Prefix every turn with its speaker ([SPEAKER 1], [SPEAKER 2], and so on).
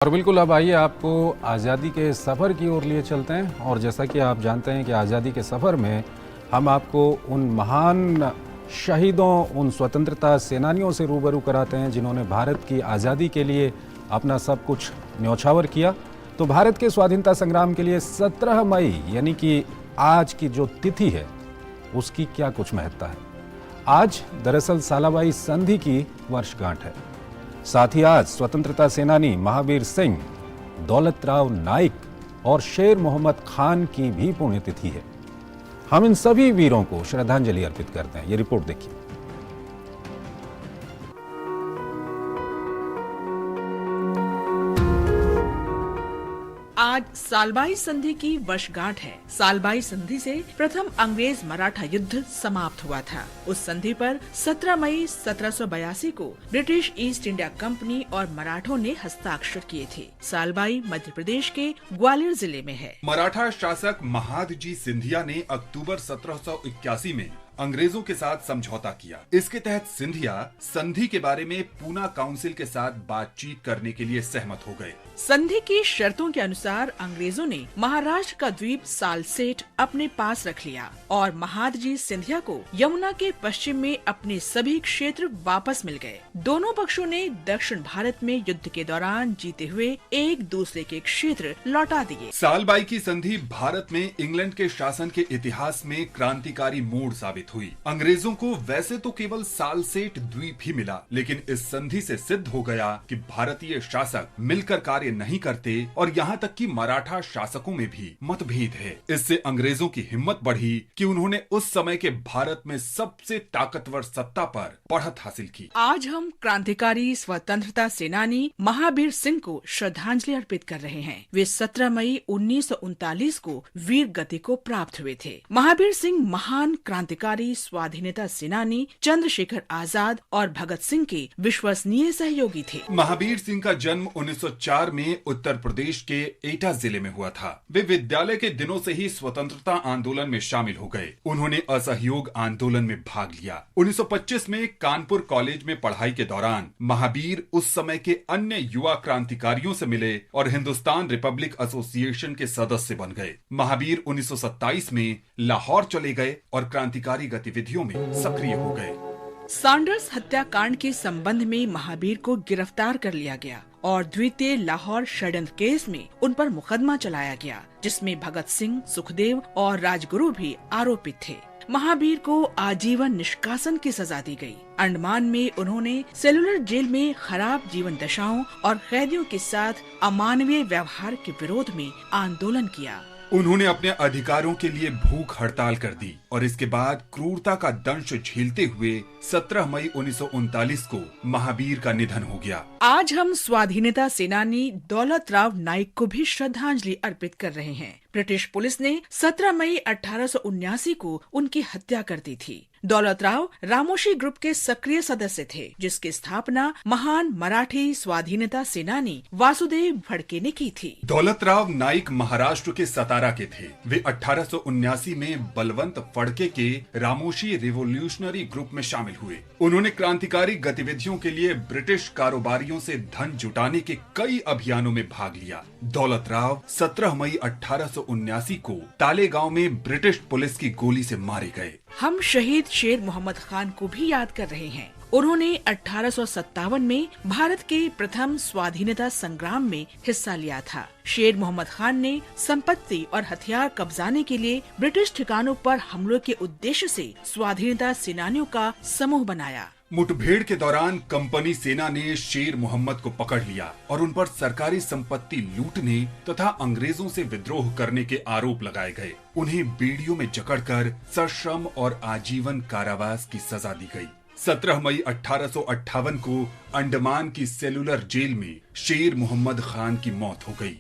[SPEAKER 1] और बिल्कुल अब आइए आपको आज़ादी के सफ़र की ओर लिए चलते हैं। और जैसा कि आप जानते हैं कि आज़ादी के सफ़र में हम आपको उन महान शहीदों, उन स्वतंत्रता सेनानियों से रूबरू कराते हैं जिन्होंने भारत की आज़ादी के लिए अपना सब कुछ न्यौछावर किया। तो भारत के स्वाधीनता संग्राम के लिए 17 मई यानी कि आज की जो तिथि है उसकी क्या कुछ महत्ता है। आज दरअसल सालाबाई संधि की वर्षगांठ है। साथ ही आज स्वतंत्रता सेनानी महावीर सिंह, दौलत राव नाइक और शेर मोहम्मद खान की भी पुण्यतिथि है। हम इन सभी वीरों को श्रद्धांजलि अर्पित करते हैं। ये रिपोर्ट देखिए।
[SPEAKER 2] आज सालबाई संधि की वर्षगांठ है। सालबाई संधि से प्रथम अंग्रेज मराठा युद्ध समाप्त हुआ था। उस संधि पर 17 मई 1782 को ब्रिटिश ईस्ट इंडिया कंपनी और मराठों ने हस्ताक्षर किए थे। सालबाई मध्य प्रदेश के ग्वालियर जिले में है।
[SPEAKER 3] मराठा शासक महादजी सिंधिया ने अक्टूबर 1781 में अंग्रेजों के साथ समझौता किया। इसके तहत सिंधिया संधि के बारे में पूना काउंसिल के साथ बातचीत करने के लिए सहमत हो गए।
[SPEAKER 2] संधि की शर्तों के अनुसार अंग्रेजों ने महाराष्ट्र का द्वीप सालसेट अपने पास रख लिया और महादजी सिंधिया को यमुना के पश्चिम में अपने सभी क्षेत्र वापस मिल गए। दोनों पक्षों ने दक्षिण भारत में युद्ध के दौरान जीते हुए एक दूसरे के क्षेत्र लौटा दिए।
[SPEAKER 3] सालबाई की संधि भारत में इंग्लैंड के शासन के इतिहास में क्रांतिकारी मोड़ साबित हुई। अंग्रेजों को वैसे तो केवल सालसेट द्वीप ही मिला, लेकिन इस संधि से सिद्ध हो गया कि भारतीय शासक मिलकर कार्य नहीं करते और यहाँ तक कि मराठा शासकों में भी मतभेद है। इससे अंग्रेजों की हिम्मत बढ़ी कि उन्होंने उस समय के भारत में सबसे ताकतवर सत्ता पर बढ़त हासिल की।
[SPEAKER 2] आज हम क्रांतिकारी स्वतंत्रता सेनानी महावीर सिंह को श्रद्धांजलि अर्पित कर रहे हैं। वे 17 मई 1939 को वीर गति को प्राप्त हुए थे। महावीर सिंह महान क्रांतिकारी, स्वाधीनता सेनानी, चंद्रशेखर आजाद और भगत सिंह के विश्वसनीय सहयोगी थे।
[SPEAKER 3] महावीर सिंह का जन्म 1904 में उत्तर प्रदेश के एटा जिले में हुआ था। वे विद्यालय के दिनों से ही स्वतंत्रता आंदोलन में शामिल हो गए। उन्होंने असहयोग आंदोलन में भाग लिया। 1925 में कानपुर कॉलेज में पढ़ाई के दौरान महावीर उस समय के अन्य युवा क्रांतिकारियों से मिले और हिंदुस्तान रिपब्लिक एसोसिएशन के सदस्य बन गए। महावीर 1927 में लाहौर चले गए और क्रांतिकारी गतिविधियों में सक्रिय हो गए।
[SPEAKER 2] सैंडर्स हत्याकांड के संबंध में महावीर को गिरफ्तार कर लिया गया और द्वितीय लाहौर षड्यंत्र केस में उन पर मुकदमा चलाया गया, जिसमें भगत सिंह, सुखदेव और राजगुरु भी आरोपित थे। महावीर को आजीवन निष्कासन की सजा दी गई। अंडमान में उन्होंने सेलुलर जेल में खराब जीवन दशाओं और कैदियों के साथ अमानवीय व्यवहार के विरोध में आंदोलन किया।
[SPEAKER 3] उन्होंने अपने अधिकारों के लिए भूख हड़ताल कर दी और इसके बाद क्रूरता का दंश झेलते हुए 17 मई 1939 को महावीर का निधन हो गया।
[SPEAKER 2] आज हम स्वाधीनता सेनानी दौलत राव नाइक को भी श्रद्धांजलि अर्पित कर रहे हैं। ब्रिटिश पुलिस ने 17 मई 1879 को उनकी हत्या कर दी थी। दौलत राव रामोशी ग्रुप के सक्रिय सदस्य थे, जिसकी स्थापना महान मराठी स्वाधीनता सेनानी वासुदेव फड़के ने की थी।
[SPEAKER 3] दौलत राव नाइक महाराष्ट्र के सतारा के थे। वे 1879 में बलवंत फड़के के रामोशी रिवोल्यूशनरी ग्रुप में शामिल हुए। उन्होंने क्रांतिकारी गतिविधियों के लिए ब्रिटिश कारोबारियों से धन जुटाने के कई अभियानों में भाग लिया। दौलत राव 17 मई 1879 को तालेगांव में ब्रिटिश पुलिस की गोली से मारे गए।
[SPEAKER 2] हम शहीद शेर मोहम्मद खान को भी याद कर रहे हैं। उन्होंने 1857 में भारत के प्रथम स्वाधीनता संग्राम में हिस्सा लिया था। शेर मोहम्मद खान ने संपत्ति और हथियार कब्जाने के लिए ब्रिटिश ठिकानों पर हमलों के उद्देश्य से स्वाधीनता सेनानियों का समूह बनाया।
[SPEAKER 3] मुठभेड़ के दौरान कंपनी सेना ने शेर मोहम्मद को पकड़ लिया और उन पर सरकारी संपत्ति लूटने तथा अंग्रेजों से विद्रोह करने के आरोप लगाए गए। उन्हें बेड़ियों में जकड़कर सश्रम और आजीवन कारावास की सजा दी गई। 17 मई 1858 को अंडमान की सेलुलर जेल में शेर मोहम्मद खान की मौत हो गई।